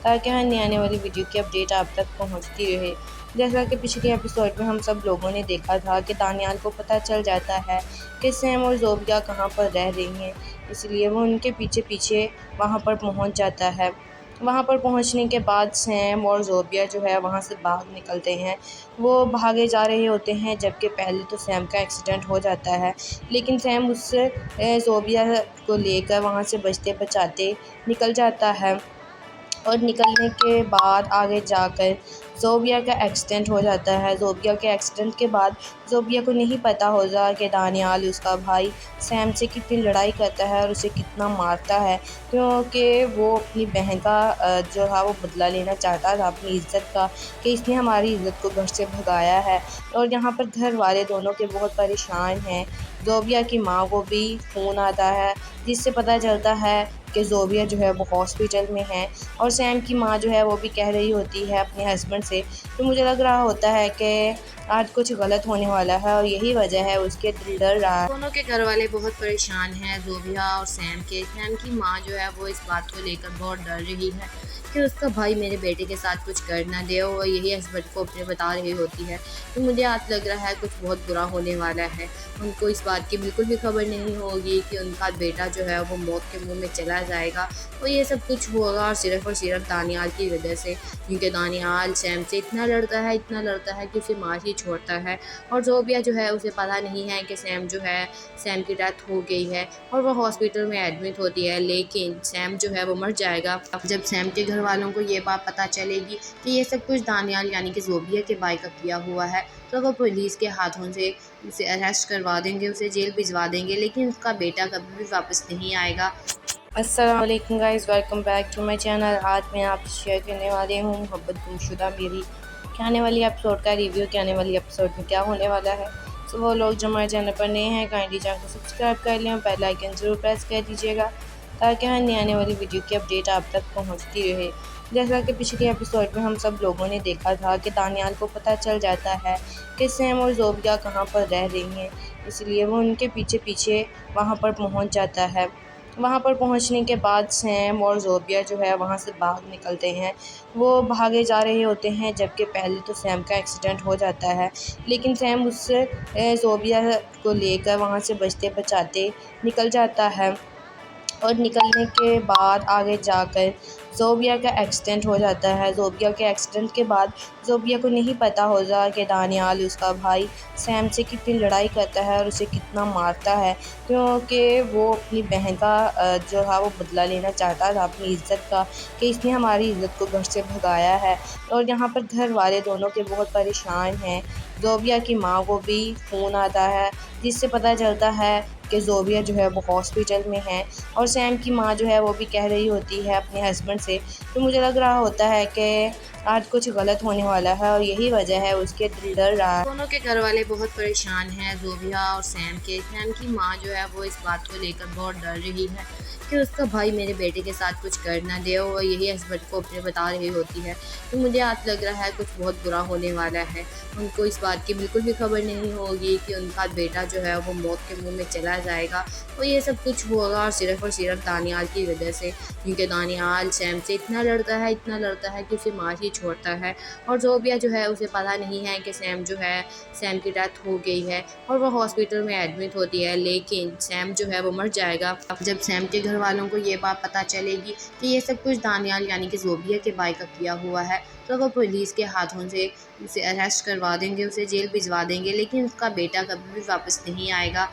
ताकि हर नई आने वाली वीडियो की अपडेट आप तक पहुँचती रहे। जैसा कि पिछले एपिसोड में हम सब लोगों ने देखा था कि दानियाल को पता चल जाता है कि सैम और ज़ोबिया कहाँ पर रह रही हैं, इसलिए वो उनके पीछे पीछे वहाँ पर पहुँच जाता है। वहाँ पर पहुँचने के बाद सैम और ज़ोबिया जो है वहाँ से भाग निकलते हैं। वो भागे जा रहे होते हैं, जबकि पहले तो सैम का एक्सीडेंट हो जाता है, लेकिन सैम उससे ज़ोबिया को लेकर वहाँ से बचते बचाते निकल जाता है और निकलने के बाद आगे जाकर ज़ोबिया का एक्सीडेंट हो जाता है। ज़ोबिया के एक्सीडेंट के बाद ज़ोबिया को नहीं पता होता कि दानियाल उसका भाई सैम से कितनी लड़ाई करता है और उसे कितना मारता है, क्योंकि वो अपनी बहन का जो था वो बदला लेना चाहता था अपनी इज़्ज़त का, कि इसने हमारी इज़्ज़त को घर से भगाया है। और यहाँ पर घर वाले दोनों के बहुत परेशान हैं। ज़ोबिया की माँ को भी फ़ोन आता है, जिससे पता चलता है कि ज़ोबिया जो है वो हॉस्पिटल में है और सैम की माँ जो है वो भी कह रही होती है अपने हस्बैंड से, तो मुझे लग रहा होता है कि आज कुछ गलत होने वाला है और यही वजह है उसके दिल डर रहा है। दोनों के घर वाले बहुत परेशान हैं, ज़ोबिया और सैम की माँ जो है वो इस बात को लेकर बहुत डर रही है कि उसका भाई मेरे बेटे के साथ कुछ कर ना दे, और यही हस्बैंड को अपने बता रही होती है। तो मुझे आज लग रहा है कुछ बहुत बुरा होने वाला है। उनको इस बात की बिल्कुल भी खबर नहीं होगी कि उनका बेटा जो है वो मौत के मुंह में चला जाएगा, और ये सब कुछ होगा और सिर्फ दानियाल की वजह से, क्योंकि दानियाल सैम से इतना लड़ता है कि उसे मार ही छोड़ता है। और ज़ोबिया जो है उसे पता नहीं है कि सैम की डेथ हो गई है और वो हॉस्पिटल में एडमिट होती है, लेकिन सैम जो है वो मर जाएगा। जब सैम के घर वालों को ये बात पता चलेगी कि ये सब कुछ दानियाल यानी कि ज़ोबिया के भाई का किया हुआ है, तो वो पुलिस के हाथों से उसे अरेस्ट करवा देंगे, उसे जेल भिजवा देंगे, लेकिन उसका बेटा कभी भी वापस नहीं आएगा। अस्सलाम वालेकुम guys, welcome back to my channel. आज मैं आपसे शेयर करने वाली हूँ मोहब्बत गुमशुदा मेरी के आने वाली एपिसोड का रिव्यू के आने वाली एपिसोड में क्या होने वाला है। तो वो लोग जो हमारे चैनल पर नए हैं काइंडली चैनल को सब्सक्राइब कर लें और बेल आइकन ज़रूर प्रेस कर दीजिएगा ताकि हर नई आने वाली वीडियो की अपडेट आप तक पहुँचती रहे। जैसा कि पिछले एपिसोड में हम सब लोगों ने देखा था कि दानियाल को पता चल जाता है कि सैम और ज़ोबिया कहाँ पर रह रही हैं, इसलिए वो उनके पीछे पीछे वहाँ पर पहुँच जाता है। वहाँ पर पहुँचने के बाद सैम और ज़ोबिया जो है वहाँ से भाग निकलते हैं। वो भागे जा रहे होते हैं, जबकि पहले तो सैम का एक्सीडेंट हो जाता है, लेकिन सैम उससे ज़ोबिया को लेकर वहाँ से बचते बचाते निकल जाता है और निकलने के बाद आगे जाकर ज़ोबिया का एक्सीडेंट हो जाता है। ज़ोबिया के एक्सीडेंट के बाद ज़ोबिया को नहीं पता होता कि दानियाल उसका भाई सैम से कितनी लड़ाई करता है और उसे कितना मारता है, क्योंकि वो अपनी बहन का जो था वो बदला लेना चाहता था अपनी इज़्ज़त का, कि इसने हमारी इज़्ज़त को घर से भगाया है। और यहाँ पर घर वाले दोनों के बहुत परेशान हैं। ज़ोबिया की माँ को भी फ़ोन आता है, जिससे पता चलता है कि ज़ोबिया जो है वो हॉस्पिटल में है और सैम की माँ जो है वो भी कह रही होती है अपने हस्बैंड से, तो मुझे लग रहा होता है कि आज कुछ गलत होने वाला है और यही वजह है उसके दिल डर रहा है। दोनों के घर वाले बहुत परेशान हैं, ज़ोबिया और सैम की माँ जो है वो इस बात को लेकर बहुत डर रही है कि उसका भाई मेरे बेटे के साथ कुछ कर ना दे, और यही हस्बैंड को अपने बता रही होती है। तो मुझे आज लग रहा है कुछ बहुत बुरा होने वाला है। उनको इस बात की बिल्कुल भी खबर नहीं होगी कि उनका बेटा जो है वो मौत के मुंह में चला जाएगा, और ये सब कुछ होगा और सिर्फ दानियाल की वजह से, क्योंकि दानियाल सैम से इतना लड़ता है कि उसे मार ही छोड़ता है। और ज़ोबिया जो है उसे पता नहीं है कि सैम की डेथ हो गई है और वो हॉस्पिटल में एडमिट होती है, लेकिन सैम जो है वो मर जाएगा। जब सैम के घर वालों को ये बात पता चलेगी कि ये सब कुछ दानियाल यानी कि ज़ोबिया के भाई का किया हुआ है, तो वो पुलिस के हाथों से उसे अरेस्ट करवा देंगे, उसे जेल भिजवा देंगे, लेकिन उसका बेटा कभी भी वापस नहीं आएगा।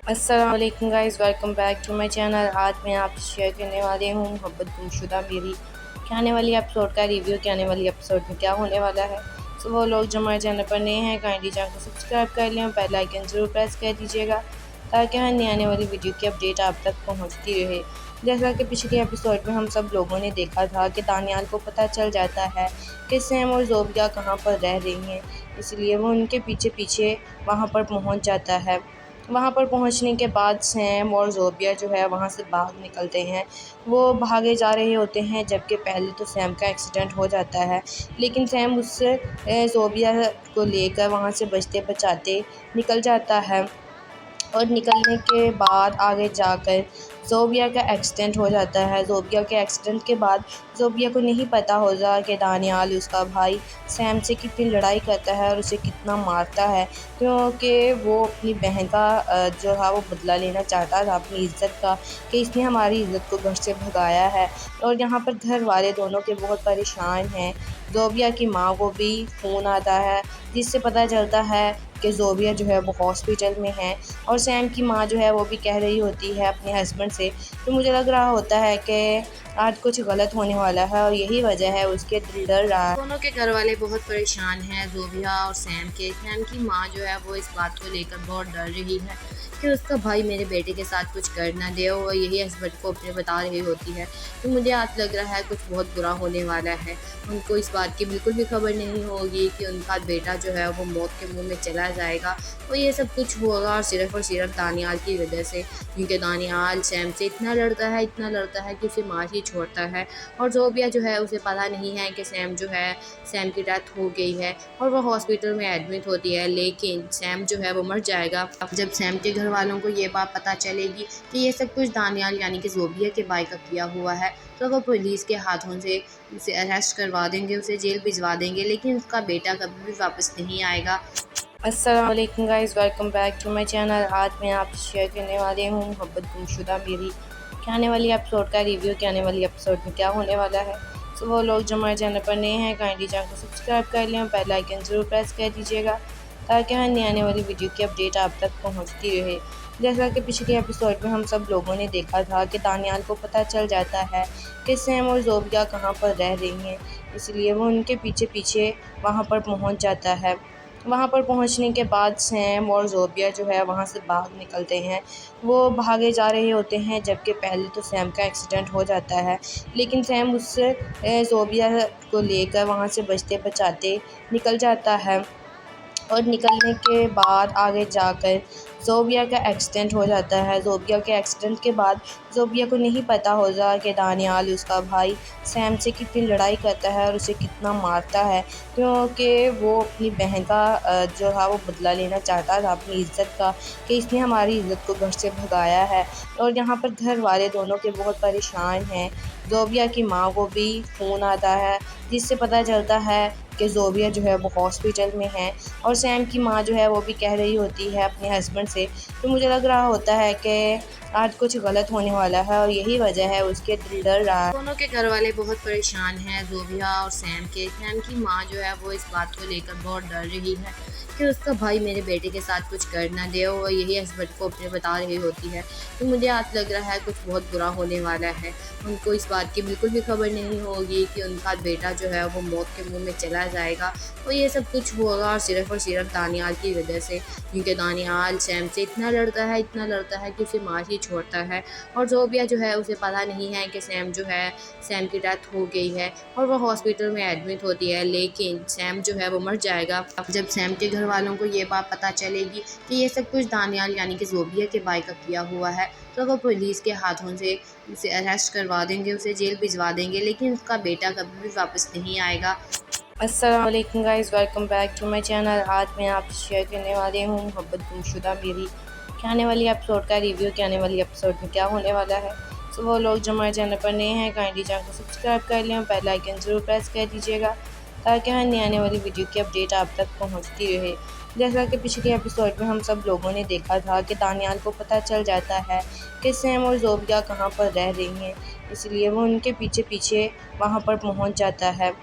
अस्सलाम वालेकुम guys, welcome back to my channel. आज मैं आपसे शेयर करने वाली हूँ मोहब्बत गुमशुदा मेरी के आने वाली एपिसोड का रिव्यू के आने वाली एपिसोड में क्या होने वाला है। तो वो लोग जो हमारे चैनल पर नए हैं काइंडली चैनल को सब्सक्राइब कर लें और बेल आइकन ज़रूर प्रेस कर दीजिएगा ताकि हर नई आने वाली वीडियो की अपडेट आप तक पहुंचती रहे। जैसा कि पिछले एपिसोड में हम सब लोगों ने देखा था कि दानियाल को पता चल जाता है कि सैम और ज़ोबिया कहाँ पर रह रही हैं, इसलिए वो उनके पीछे पीछे वहाँ पर पहुँच जाता है। वहाँ पर पहुँचने के बाद सैम और ज़ोबिया जो है वहाँ से भाग निकलते हैं। वो भागे जा रहे होते हैं, जबकि पहले तो सैम का एक्सीडेंट हो जाता है, लेकिन सैम उससे ज़ोबिया को लेकर वहाँ से बचते बचाते निकल जाता है। और निकलने के बाद आगे जाकर ज़ोबिया का एक्सीडेंट हो जाता है। ज़ोबिया के एक्सीडेंट के बाद ज़ोबिया को नहीं पता होता कि दानियाल उसका भाई सैम से कितनी लड़ाई करता है और उसे कितना मारता है, क्योंकि वो अपनी बहन का जो था वो बदला लेना चाहता था अपनी इज़्ज़त का, कि इसने हमारी इज़्ज़त को घर से भगाया है। और यहाँ पर घर वाले दोनों के बहुत परेशान हैं। ज़ोबिया की माँ को भी फ़ोन आता है, जिससे पता चलता है कि ज़ोबिया जो है वो हॉस्पिटल में है। और सैम की माँ जो है वो भी कह रही होती है अपने हस्बैंड से, तो मुझे लग रहा होता है कि आज कुछ गलत होने वाला है और यही वजह है उसके दिल डर रहा है। दोनों के घर वाले बहुत परेशान हैं, ज़ोबिया और सैम के। सैम की माँ जो है वो इस बात को लेकर बहुत डर रही है कि उसका भाई मेरे बेटे के साथ कुछ कर ना दे, और यही हस्बैंड को अपने बता रही होती है। तो मुझे आज लग रहा है कुछ बहुत बुरा होने वाला है। उनको इस बात की बिल्कुल भी खबर नहीं होगी कि उनका बेटा जो है वो मौत के मुंह में चला जाएगा, और ये सब कुछ होगा और सिर्फ दानियाल की वजह से, क्योंकि दानियाल सैम से इतना लड़ता है कि उसे मार ही छोड़ता है। और ज़ोबिया जो है उसे पता नहीं है कि सैम की डेथ हो गई है, और वो हॉस्पिटल में एडमिट होती है, लेकिन सैम जो है वो मर जाएगा। जब सैम के घर वालों को ये बात पता चलेगी कि ये सब कुछ दानियाल यानी कि ज़ोबिया के भाई का किया हुआ है, तो वो पुलिस के हाथों से उसे अरेस्ट करवा देंगे, उसे जेल भिजवा देंगे, लेकिन उसका बेटा कभी भी वापस नहीं आएगा। अस्सलाम वालेकुम guys, welcome back to my channel. आज मैं आपसे शेयर करने वाली हूँ मोहब्बत गुमशुदा मेरी के आने वाली एपिसोड का रिव्यू कि आने वाली एपिसोड में क्या होने वाला है। तो वो लोग जो हमारे चैनल पर नए हैं, काइंडली चैनल को सब्सक्राइब कर लें, बेल आइकन ज़रूर प्रेस कर दीजिएगा, ताकि हर नई आने वाली वीडियो की अपडेट आप तक पहुँचती रहे। जैसा कि पिछले एपिसोड में हम सब लोगों ने देखा था कि दानियाल को पता चल जाता है कि सैम और ज़ोबिया कहाँ पर रह रही हैं, इसलिए वो उनके पीछे पीछे वहाँ पर पहुँच जाता है। वहाँ पर पहुँचने के बाद सैम और ज़ोबिया जो है वहाँ से भाग निकलते हैं। वो भागे जा रहे होते हैं, जबकि पहले तो सैम का एक्सीडेंट हो जाता है, लेकिन सैम उससे ज़ोबिया को लेकर वहाँ से बचते बचाते निकल जाता है। और निकलने के बाद आगे जाकर ज़ोबिया का एक्सीडेंट हो जाता है। ज़ोबिया के एक्सीडेंट के बाद ज़ोबिया को नहीं पता होता कि दानियाल उसका भाई सैम से कितनी लड़ाई करता है और उसे कितना मारता है, क्योंकि वो अपनी बहन का जो था वो बदला लेना चाहता था अपनी इज़्ज़त का, कि इसने हमारी इज़्ज़त को घर से भगाया है। और यहाँ पर घर वाले दोनों के बहुत परेशान हैं। ज़ोबिया की माँ को भी फ़ोन आता है, जिससे पता चलता है कि ज़ोबिया जो है वो हॉस्पिटल में है। और सैम की माँ जो है वो भी कह रही होती है अपने हस्बैंड से, तो मुझे लग रहा होता है कि आज कुछ गलत होने वाला है और यही वजह है उसके दिल डर रहा है। दोनों के घर वाले बहुत परेशान हैं, ज़ोबिया और सैम के। सैम की माँ जो है वो इस बात को लेकर बहुत डर रही है कि उसका भाई मेरे बेटे के साथ कुछ कर ना दे, और यही हस्बैंड को अपने बता रही होती है। तो मुझे आज लग रहा है कुछ बहुत बुरा होने वाला है। उनको इस बात की बिल्कुल भी खबर नहीं होगी कि उनका बेटा जो है वो मौत के मुंह में चला जाएगा, और ये सब कुछ होगा और सिर्फ दानियाल की वजह से, क्योंकि दानियाल सैम से इतना लड़ता है कि उसे मार ही छोड़ता है। और ज़ोबिया जो है उसे पता नहीं है कि सैम की डेथ हो गई है, और वो हॉस्पिटल में एडमिट होती है, लेकिन सैम जो है वो मर जाएगा। जब सैम के घर वालों को ये बात पता चलेगी कि ये सब कुछ दानियाल यानी कि ज़ोबिया के भाई का किया हुआ है, तो वो पुलिस के हाथों से उसे अरेस्ट करवा देंगे, उसे जेल भिजवा देंगे, लेकिन उसका बेटा कभी भी वापस नहीं आएगा। अस्सलाम वालेकुम guys, welcome back to my channel. आज मैं आपसे शेयर करने वाली हूँ मोहब्बत गुमशुदा मेरी के आने वाली एपिसोड का रिव्यू कि आने वाली एपिसोड में क्या होने वाला है। तो वो लोग जो हमारे चैनल पर नए हैं, काइंडली चैनल को सब्सक्राइब कर लें, बेल आइकन ज़रूर प्रेस कर दीजिएगा, ताकि हर नई आने वाली वीडियो की अपडेट आप तक पहुँचती रहे। जैसा कि पिछले एपिसोड में हम सब लोगों ने देखा था कि दानियाल को पता चल जाता है कि सैम और ज़ोबिया कहाँ पर रह रही हैं, इसलिए वो उनके पीछे पीछे वहाँ पर पहुँच जाता है।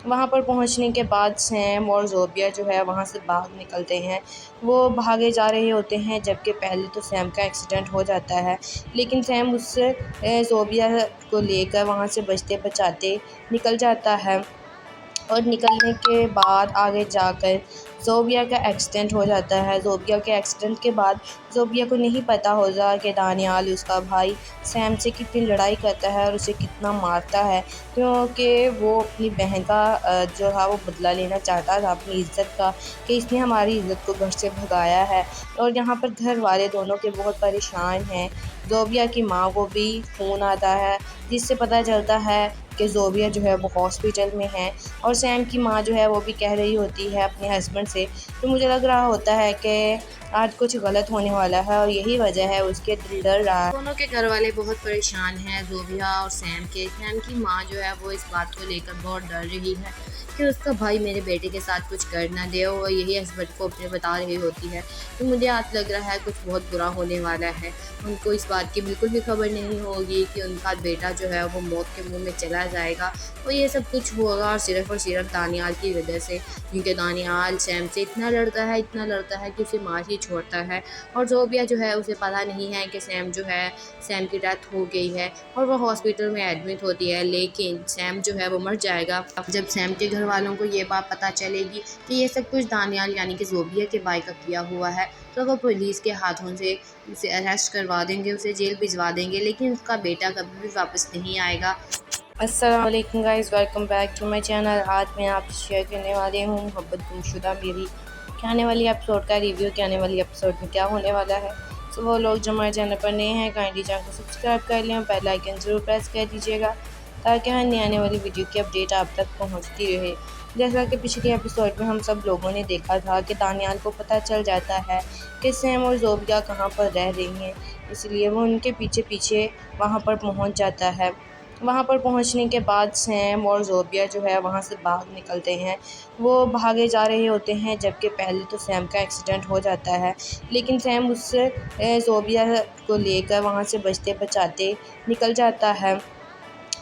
वहाँ पर पहुँचने के बाद सैम और ज़ोबिया जो है वहाँ से भाग निकलते हैं। वो भागे जा रहे होते हैं, जबकि पहले तो सैम का एक्सीडेंट हो जाता है, लेकिन सैम उससे ज़ोबिया को लेकर वहाँ से बचते बचाते निकल जाता है। और निकलने के बाद आगे जाकर ज़ोबिया का एक्सीडेंट हो जाता है। ज़ोबिया के एक्सीडेंट के बाद ज़ोबिया को नहीं पता होता कि दानियाल उसका भाई सैम से कितनी लड़ाई करता है और उसे कितना मारता है, क्योंकि वो अपनी बहन का जो है वो बदला लेना चाहता था अपनी इज़्ज़त का, कि इसने हमारी इज़्ज़त को घर से भगाया है। और यहाँ पर घर वाले दोनों के बहुत परेशान हैं। ज़ोबिया की माँ को भी फ़ोन आता है जिससे पता चलता है कि ज़ोबिया जो है वो हॉस्पिटल में है। और सैम की माँ जो है वो भी कह रही होती है अपने हस्बैंड से, तो मुझे लग रहा होता है कि आज कुछ गलत होने वाला है और यही वजह है उसके दिल डर रहा है। दोनों के घर वाले बहुत परेशान हैं, ज़ोबिया और सैम के। सैम की माँ जो है वो इस बात को लेकर बहुत डर रही है कि उसका भाई मेरे बेटे के साथ कुछ कर ना दे, और यही हस्बैंड को अपने बता रही होती है। तो मुझे आज लग रहा है कुछ बहुत बुरा होने वाला है। उनको इस बात की बिल्कुल भी खबर नहीं होगी कि उनका बेटा जो है वो मौत के मुंह में चला जाएगा, और ये सब कुछ होगा और सिर्फ दानियाल की वजह से, क्योंकि दानियाल सैम से इतना लड़ता है कि उसे मार ही छोड़ता है। और ज़ोबिया जो है उसे पता नहीं है कि सैम की डेथ हो गई है, और वह हॉस्पिटल में एडमिट होती है, लेकिन सैम जो है वो मर जाएगा। जब सैम के घर वालों को ये बात पता चलेगी कि ये सब कुछ दानियाल यानी कि ज़ोबिया के भाई का किया हुआ है, तो वो पुलिस के हाथों से उसे अरेस्ट करवा देंगे, उसे जेल भिजवा देंगे, लेकिन उसका बेटा कभी भी वापस नहीं आएगा। अस्सलाम वालेकुम guys, welcome back to my channel. आज मैं आपसे शेयर करने वाली हूँ मोहब्बत गुमशुदा मेरी के आने वाली एपिसोड का रिव्यू कि आने वाली एपिसोड में क्या होने वाला है। तो वो लोग जो हमारे चैनल पर नए हैं काइंडली चैनल को सब्सक्राइब कर लें और बेल आइकन ज़रूर प्रेस कर दीजिएगा, ताकि हर नई आने वाली वीडियो की अपडेट आप तक पहुँचती रहे। जैसा कि पिछले एपिसोड में हम सब लोगों ने देखा था कि दानियाल को पता चल जाता है कि सैम और ज़ोबिया कहाँ पर रह रही हैं, इसलिए वो उनके पीछे पीछे वहाँ पर पहुँच जाता है। वहाँ पर पहुँचने के बाद सैम और ज़ोबिया जो है वहाँ से भाग निकलते हैं। वो भागे जा रहे होते हैं, जबकि पहले तो सैम का एक्सीडेंट हो जाता है, लेकिन सैम उससे ज़ोबिया को लेकर वहाँ से बचते बचाते निकल जाता है।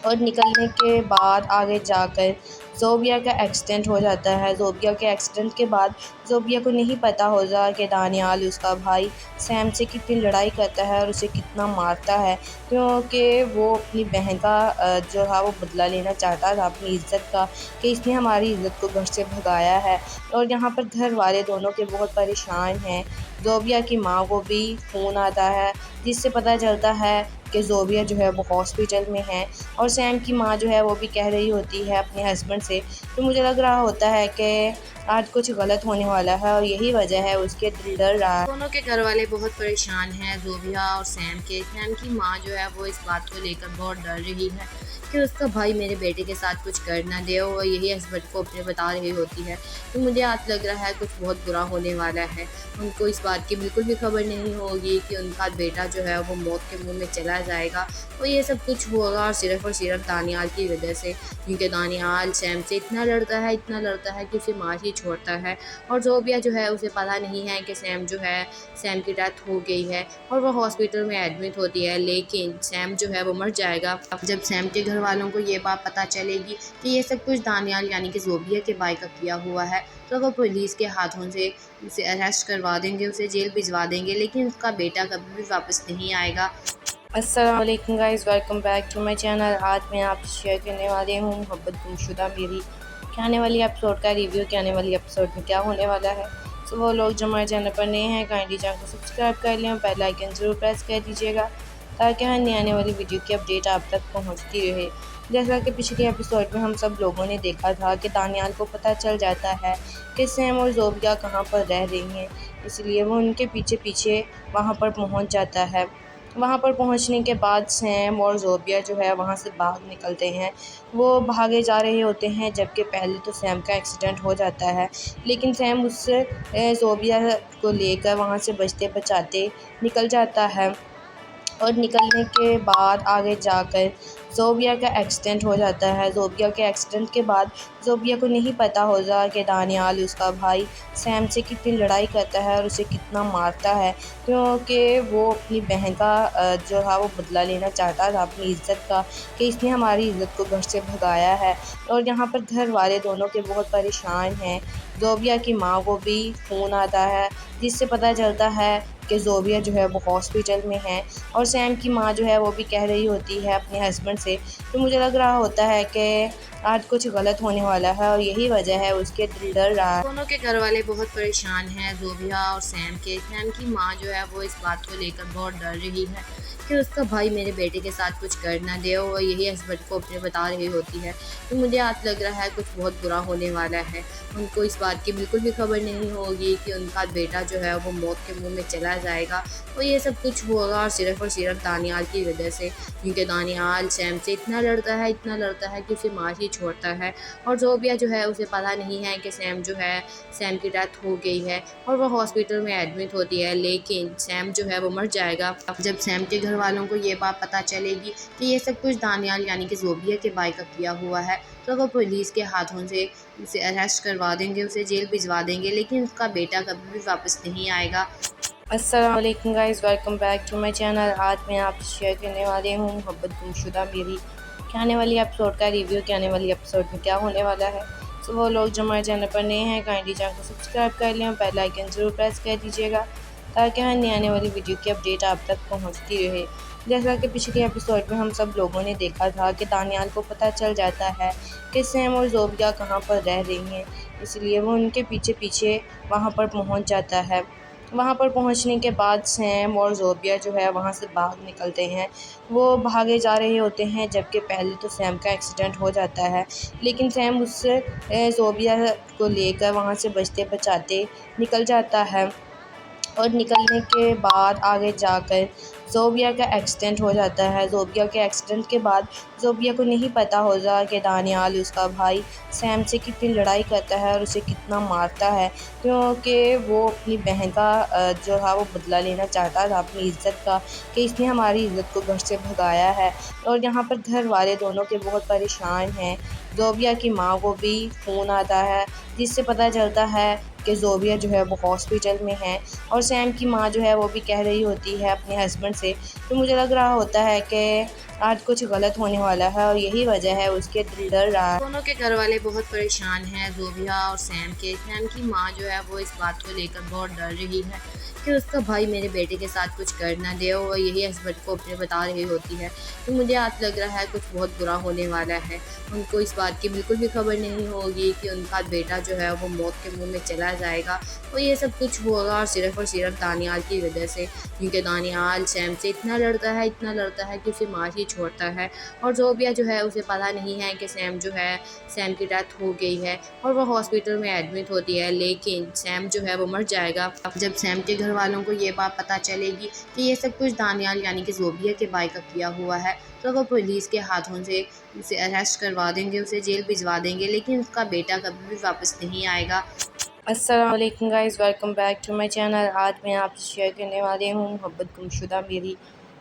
और निकलने के बाद आगे जाकर ज़ोबिया का एक्सीडेंट हो जाता है। ज़ोबिया के एक्सीडेंट के बाद ज़ोबिया को नहीं पता होता कि दानियाल उसका भाई सैम से कितनी लड़ाई करता है और उसे कितना मारता है, क्योंकि वो अपनी बहन का जो है वो बदला लेना चाहता था अपनी इज़्ज़त का, कि इसने हमारी इज़्ज़त को घर से भगाया है। और यहाँ पर घर वाले दोनों के बहुत परेशान हैं। ज़ोबिया की माँ को भी फ़ोन आता है जिससे पता चलता है कि ज़ोबिया जो है वो हॉस्पिटल में है। और सैम की माँ जो है वो भी कह रही होती है अपने हस्बैंड से, तो मुझे लग रहा होता है कि आज कुछ गलत होने वाला है और यही वजह है उसके दिल डर रहा है। दोनों के घर वाले बहुत परेशान हैं, ज़ोबिया और सैम के। सैम की माँ जो है वो इस बात को लेकर बहुत डर रही है कि उसका भाई मेरे बेटे के साथ कुछ कर ना दे, और यही हस्बैंड को अपने बता रही होती है। तो मुझे आज लग रहा है कुछ बहुत बुरा होने वाला है। उनको इस बात की बिल्कुल भी खबर नहीं होगी कि उनका बेटा जो है वो मौत के मुंह में चला जाएगा, और ये सब कुछ होगा और सिर्फ दानियाल की वजह से, क्योंकि दानियाल सैम से इतना लड़ता है कि उसे मार ही छोड़ता है। और ज़ोबिया जो है उसे पता नहीं है कि सैम की डेथ हो गई है, और वह हॉस्पिटल में एडमिट होती है, लेकिन सैम जो है वो मर जाएगा। जब सैम के घर वालों को ये बात पता चलेगी कि ये सब कुछ दानियाल यानी कि ज़ोबिया के भाई का किया हुआ है, तो वो पुलिस के हाथों से उसे अरेस्ट करवा देंगे, उसे जेल भिजवा देंगे, लेकिन उसका बेटा कभी भी वापस नहीं आएगा। अस्सलाम वालेकुम guys, welcome back to my channel. आज मैं आपसे शेयर करने वाली हूँ मोहब्बत गुमशुदा मेरी के आने वाली एपिसोड का रिव्यू कि आने वाली एपिसोड में क्या होने वाला है। तो वो लोग जो हमारे चैनल पर नए हैं काइंडली चैनल को सब्सक्राइब कर लें और बेल आइकन ज़रूर प्रेस कर दीजिएगा, ताकि हर नई आने वाली वीडियो की अपडेट आप तक पहुँचती रहे। जैसा कि पिछले एपिसोड में हम सब लोगों ने देखा था कि दानियाल को पता चल जाता है कि सैम और ज़ोबिया कहाँ पर रह रही हैं, इसलिए वो उनके पीछे पीछे वहाँ पर पहुँच जाता है। वहाँ पर पहुँचने के बाद सैम और ज़ोबिया जो है वहाँ से भाग निकलते हैं। वो भागे जा रहे होते हैं, जबकि पहले तो सैम का एक्सीडेंट हो जाता है, लेकिन सैम उससे ज़ोबिया को लेकर वहाँ से बचते बचाते निकल जाता है। और निकलने के बाद आगे जाकर ज़ोबिया का एक्सीडेंट हो जाता है। ज़ोबिया के एक्सीडेंट के बाद ज़ोबिया को नहीं पता होता कि दानियाल उसका भाई सैम से कितनी लड़ाई करता है और उसे कितना मारता है, क्योंकि वो अपनी बहन का जो है वो बदला लेना चाहता था अपनी इज़्ज़त का, कि इसने हमारी इज़्ज़त को घर से भगाया है। और यहाँ पर घर वाले दोनों के बहुत परेशान हैं। ज़ोबिया की माँ को भी फ़ोन आता है जिससे पता चलता है कि ज़ोबिया जो है वो हॉस्पिटल में है। और सैम की माँ जो है वो भी कह रही होती है अपने हस्बैंड से, तो मुझे लग रहा होता है कि आज कुछ गलत होने वाला है और यही वजह है उसके दिल डर रहा है। दोनों के घर वाले बहुत परेशान हैं, ज़ोबिया और सैम के। सैम की माँ जो है वो इस बात को लेकर बहुत डर रही है कि उसका भाई मेरे बेटे के साथ कुछ कर ना दे, और यही हस्बैंड को अपने बता रही होती है। तो मुझे आज लग रहा है कुछ बहुत बुरा होने वाला है। उनको इस बात की बिल्कुल भी खबर नहीं होगी कि उनका बेटा जो है वो मौत के मुंह में चला जाएगा, और ये सब कुछ होगा और सिर्फ दानियाल की वजह से, क्योंकि दानियाल सैम से इतना लड़ता है कि उसे मार ही छोड़ता है। और ज़ोबिया जो है उसे पता नहीं है कि सैम की डेथ हो गई है, और वह हॉस्पिटल में एडमिट होती है, लेकिन सैम जो है वो मर जाएगा। जब सैम के घर वालों को ये बात पता चलेगी कि ये सब कुछ दानियाल यानी कि ज़ोबिया के भाई का किया हुआ है, तो वो पुलिस के हाथों से उसे अरेस्ट करवा देंगे, उसे जेल भिजवा देंगे, लेकिन उसका बेटा कभी भी वापस नहीं आएगा। अस्सलाम वालेकुम guys, welcome back to my channel. आज मैं आपसे शेयर करने वाली हूँ मोहब्बत गुमशुदा मेरी के आने वाली एपिसोड का रिव्यू के आने वाली एपिसोड में क्या होने वाला है। तो वो लोग जो हमारे चैनल पर नए हैं काइंडली चैनल को सब्सक्राइब कर लें और बेल आइकन ज़रूर प्रेस कर दीजिएगा, ताकि हर नई आने वाली वीडियो की अपडेट आप तक पहुँचती रहे। जैसा कि पिछले एपिसोड में हम सब लोगों ने देखा था कि दानियाल को पता चल जाता है कि सैम और ज़ोबिया कहाँ पर रह रही हैं, इसलिए वो उनके पीछे पीछे वहाँ पर पहुँच जाता है। वहाँ पर पहुँचने के बाद सैम और ज़ोबिया जो है वहाँ से भाग निकलते हैं। वो भागे जा रहे होते हैं, जबकि पहले तो सैम का एक्सीडेंट हो जाता है, लेकिन सैम उससे ज़ोबिया को लेकर वहाँ से बचते बचाते निकल जाता है। और निकलने के बाद आगे जाकर ज़ोबिया का एक्सीडेंट हो जाता है। ज़ोबिया के एक्सीडेंट के बाद ज़ोबिया को नहीं पता होता कि दानियाल उसका भाई सैम से कितनी लड़ाई करता है और उसे कितना मारता है, क्योंकि वो अपनी बहन का जो था वो बदला लेना चाहता था अपनी इज़्ज़त का, कि इसने हमारी इज़्ज़त को घर से भगाया है। और यहाँ पर घर वाले दोनों के बहुत परेशान हैं। ज़ोबिया की माँ को भी फ़ोन आता है, जिससे पता चलता है कि ज़ोबिया जो है वो हॉस्पिटल में है, और सैम की माँ जो है वो भी कह रही होती है अपने हस्बैंड से। तो मुझे लग रहा होता है कि आज कुछ गलत होने वाला है और यही वजह है उसके दिल डर रहा है। दोनों के घर वाले बहुत परेशान हैं, ज़ोबिया और सैम के। सैम की माँ जो है वो इस बात को लेकर बहुत डर रही है कि उसका भाई मेरे बेटे के साथ कुछ कर ना दे, और यही हस्बैंड को अपने बता रही होती है। तो मुझे आज लग रहा है कुछ बहुत बुरा होने वाला है। उनको इस बात की बिल्कुल भी खबर नहीं होगी कि उनका बेटा जो है वो मौत के मुंह में चला जाएगा, और ये सब कुछ होगा और सिर्फ दानियाल की वजह से, क्योंकि दानियाल सैम से इतना लड़ता है कि उसे मार ही छोड़ता है। और ज़ोबिया जो है उसे पता नहीं है कि सैम की डेथ हो गई है, और वह हॉस्पिटल में एडमिट होती है, लेकिन सैम जो है वो मर जाएगा। जब सैम के घर वालों को ये बात पता चलेगी कि ये सब कुछ दानियाल यानी कि ज़ोबिया के भाई का किया हुआ है, तो वो पुलिस के हाथों से उसे अरेस्ट करवा देंगे, उसे जेल भिजवा देंगे, लेकिन उसका बेटा कभी भी वापस नहीं आएगा। अस्सलाम वालेकुम guys, welcome back to my channel. आज मैं आपसे शेयर करने वाली हूँ मोहब्बत गुमशुदा मेरी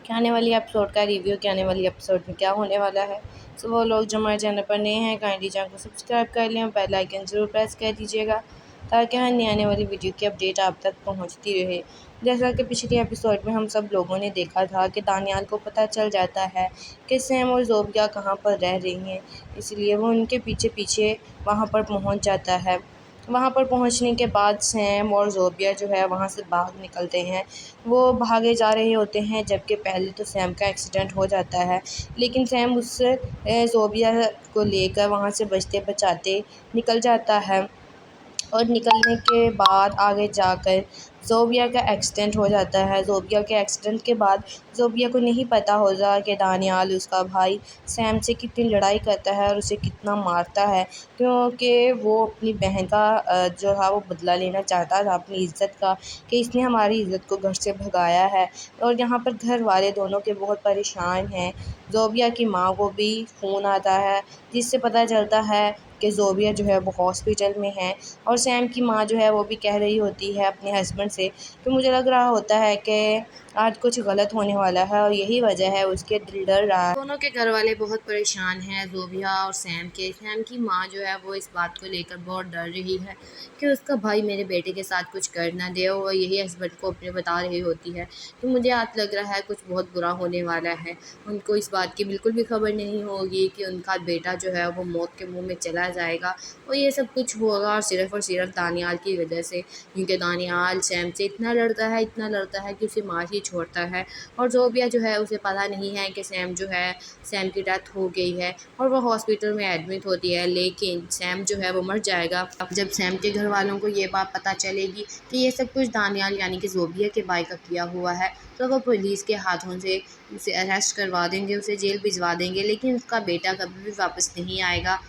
के आने वाली एपिसोड का रिव्यू के आने वाली एपिसोड में क्या होने वाला है। तो वो लोग जो हमारे चैनल पर नए हैं काइंडली चैनल को सब्सक्राइब कर लें और बेल आइकन ज़रूर प्रेस कर दीजिएगा, ताकि हर नई आने वाली वीडियो की अपडेट आप तक पहुँचती रहे। जैसा कि पिछले एपिसोड में हम सब लोगों ने देखा था कि दानियाल को पता चल जाता है कि सैम और ज़ोबिया कहाँ पर रह रही हैं, इसलिए वो उनके पीछे पीछे वहाँ पर पहुँच जाता है। वहाँ पर पहुँचने के बाद सैम और ज़ोबिया जो है वहाँ से भाग निकलते हैं। वो भागे जा रहे होते हैं, जबकि पहले तो सैम का एक्सीडेंट हो जाता है, लेकिन सैम उससे ज़ोबिया को लेकर वहाँ से बचते बचाते निकल जाता है। और निकलने के बाद आगे जाकर ज़ोबिया का एक्सीडेंट हो जाता है। ज़ोबिया के एक्सीडेंट के बाद ज़ोबिया को नहीं पता होता कि दानियाल उसका भाई सैम से कितनी लड़ाई करता है और उसे कितना मारता है, क्योंकि वो अपनी बहन का जो था वो बदला लेना चाहता था अपनी इज़्ज़त का, कि इसने हमारी इज़्ज़त को घर से भगाया है। और यहाँ पर घर वाले दोनों के बहुत परेशान हैं। ज़ोबिया की माँ को भी फ़ोन आता है, जिससे पता चलता है कि ज़ोबिया जो है वो हॉस्पिटल में है, और सैम की माँ जो है वो भी कह रही होती है अपने हस्बैंड से। तो मुझे लग रहा होता है कि आज कुछ गलत होने वाला है और यही वजह है उसके दिल डर रहा है। दोनों के घर वाले बहुत परेशान हैं, ज़ोबिया और सैम के। सैम की माँ जो है वो इस बात को लेकर बहुत डर रही है कि उसका भाई मेरे बेटे के साथ कुछ कर ना दे, और यही हस्बैंड को अपने बता रही होती है। तो मुझे आज लग रहा है कुछ बहुत बुरा होने वाला है। उनको इस बात की बिल्कुल भी खबर नहीं होगी कि उनका बेटा जो है वो मौत के मुँह में चला जाएगा। और ये सब कुछ होगा और सिर्फ दानियाल की वजह से, क्योंकि दानियाल सैम से इतना लड़ता है कि उसे मार ही छोड़ता है। और ज़ोबिया जो है उसे पता नहीं है कि सैम की डेथ हो गई है और वो हॉस्पिटल में एडमिट होती है, लेकिन सैम जो है वो मर जाएगा। जब सैम के घर वालों को ये बात पता चलेगी कि ये सब कुछ दानियाल यानी कि ज़ोबिया के भाई का किया हुआ है, तो वो पुलिस के हाथों से उसे अरेस्ट करवा देंगे, उसे जेल भिजवा देंगे, लेकिन उसका बेटा कभी भी वापस नहीं आएगा।